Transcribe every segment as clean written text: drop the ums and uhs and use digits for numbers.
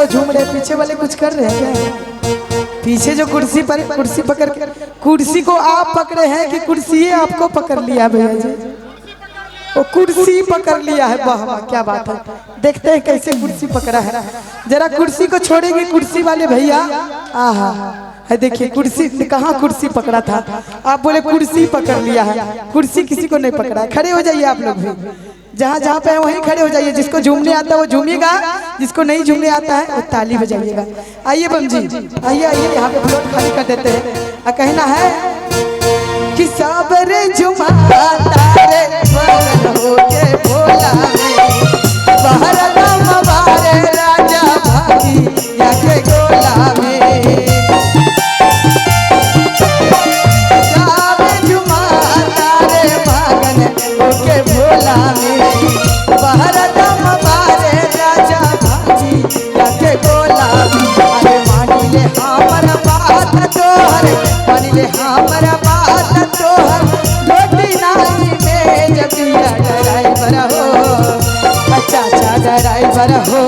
तो झूम रहे, पीछे वाले कुछ कर रहे हैं क्या? पीछे जो कुर्सी पर कुर्सी पकड़, कुर्सी को आप पकड़े हैं कि कुर्सी आपको पकड़ लिया भैया जी? वो कुर्सी पकड़ लिया है। वाह वाह क्या बात है। देखते हैं कैसे कुर्सी पकड़ा है। जरा कुर्सी को छोड़ेंगे कुर्सी वाले भैया। आहा है देखिए कुर्सी, कहाँ कुर्सी पकड़ा था? आप बोले कुर्सी पकड़ लिया है, कुर्सी किसी को नहीं पकड़ा। खड़े हो जाइए आप लोग भी, जहाँ जहाँ पे है वहीं खड़े हो जाइए। जिसको झूमने आता है वो झूमिएगा, जिसको नहीं झूमने आता है वो ताली बजाइएगा। आइए बम जी, आइए आइए, यहाँ पे फ्लोट खाली कर देते हैं। कहना है कि साबरे झुमा तारे मगन होके भोला में, बाहर दम बारे राजा भागी या के गोला में। साबरे झुमा तारे मगन होके भोला में, बाहर दम बारे राजा भागी या के गोला में। अरे मानी ले हमर बात तोहर, मानी ले हमर बात तोहर, रोटी नाली में जबिया ड्राइवर हो, अच्छा अच्छा ड्राइवर हो,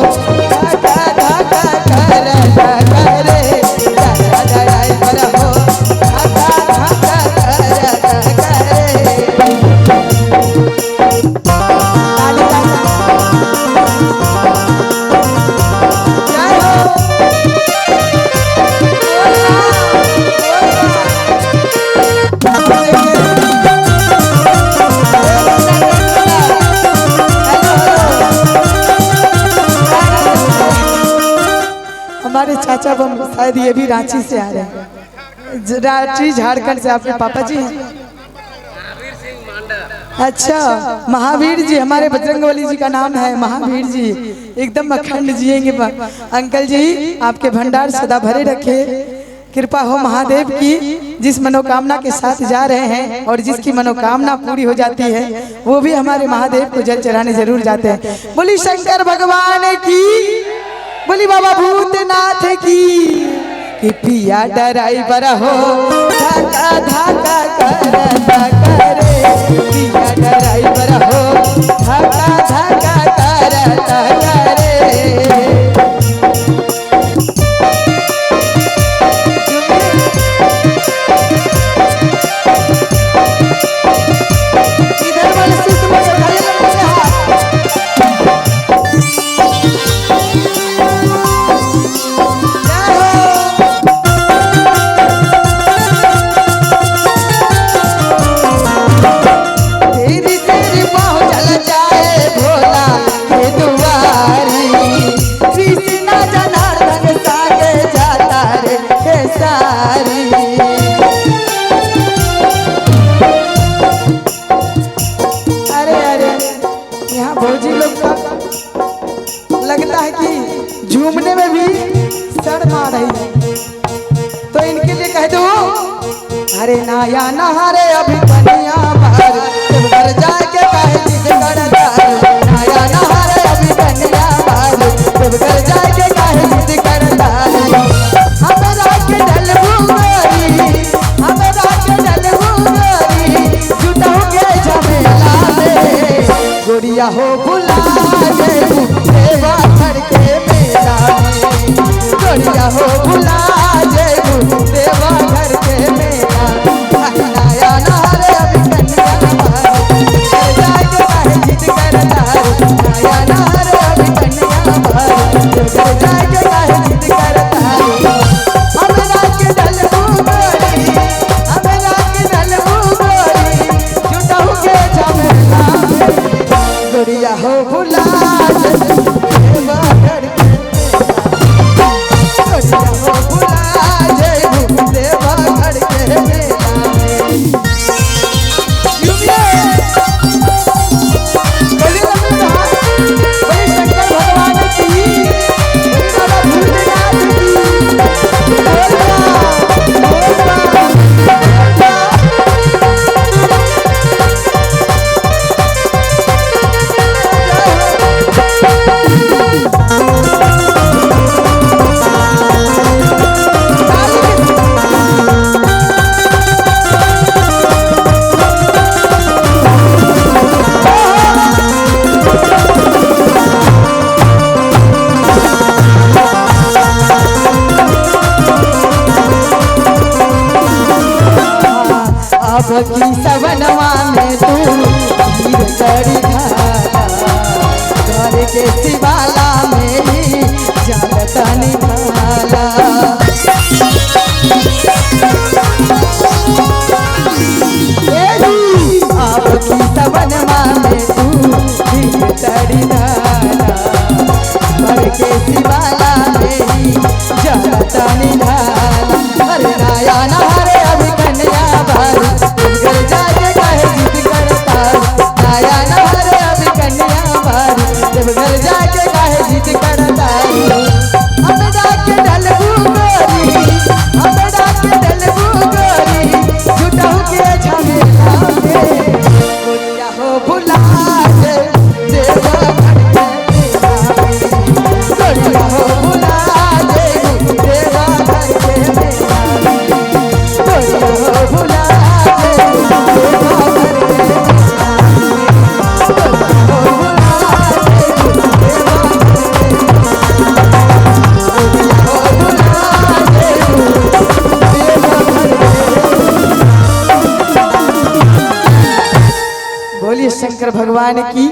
धाका धाका कर करे, अच्छा ड्राइवर हो, धाका धाका कर करे। हमारे चाचा बम शायद ये भी रांची से आ रहे हैं, रांची झारखंड से। आपके पापा जी हैं? अच्छा महावीर जी, हमारे बजरंगबली जी का नाम है महावीर जी। एकदम अखंड जिएंगे अंकल जी, आपके भंडार सदा भरे रखे, कृपा हो महादेव की। जिस मनोकामना के साथ जा रहे हैं और जिसकी मनोकामना पूरी हो जाती है वो भी हमारे महादेव को जल चढ़ाने जरूर जाते हैं। बोली शंकर भगवान की, बोली बाबा भूतनाथ की। कि पिया ड्राइवर हो, धाका धाका करता करे, पिया ड्राइवर हो, धाका धाका करता करे। इधर वाले सीट में से खाली लगता है कि झूमने में भी शर्म आ रही है, तो इनके लिए कह दो अरे नाया नहारे अभी बनिया भर, तुम घर जाके कहे जिद करता, नाया नहारे अभी बनिया भर, तुम घर जाके कहे जिद करता। हमरा के डलबू गोरी, हमरा के डलबू गोरी, जुटाऊ के झमेला में, गोरिया हो बुला जेबू देवा घर के मेला में, गोरिया हो बुला जेबू देवा घर के मेला। नाया नहारे अभी कन्या भर, जाके कहे जिद करता, नाया नहारे अभी कन्या भर, जाके कहे जिद करता। हमरा के डलबू गोरी, हमरा के डलबू गोरी, जुटाऊ के झमेला में, गोरिया हो बुला देवा घर के मेला, गोरिया हो बुला जेबू देवा घर के मेला में। बोलिए की सवनवा में तू हीर करी धारा घर के शिवाला में ही जानता निभाला आप की सवनवा में तू हीर करी धारा घर के शिवाला में ही जानता निभाला अरे नाया नहारे अभी कन्या भारी घर जाके कहे जिद करता नाया नहारे अभी कन्या भारी जब घर जाके कहे जिद करता हम जाके डलबू गोरी हम जाके डलबू गोरी जुटाऊ के झमेला में गोरिया हो भुला दे देवा गोरिया हो भुला दे देवा घर के मेला गोरिया हो भुला बोलिए शंकर भगवान की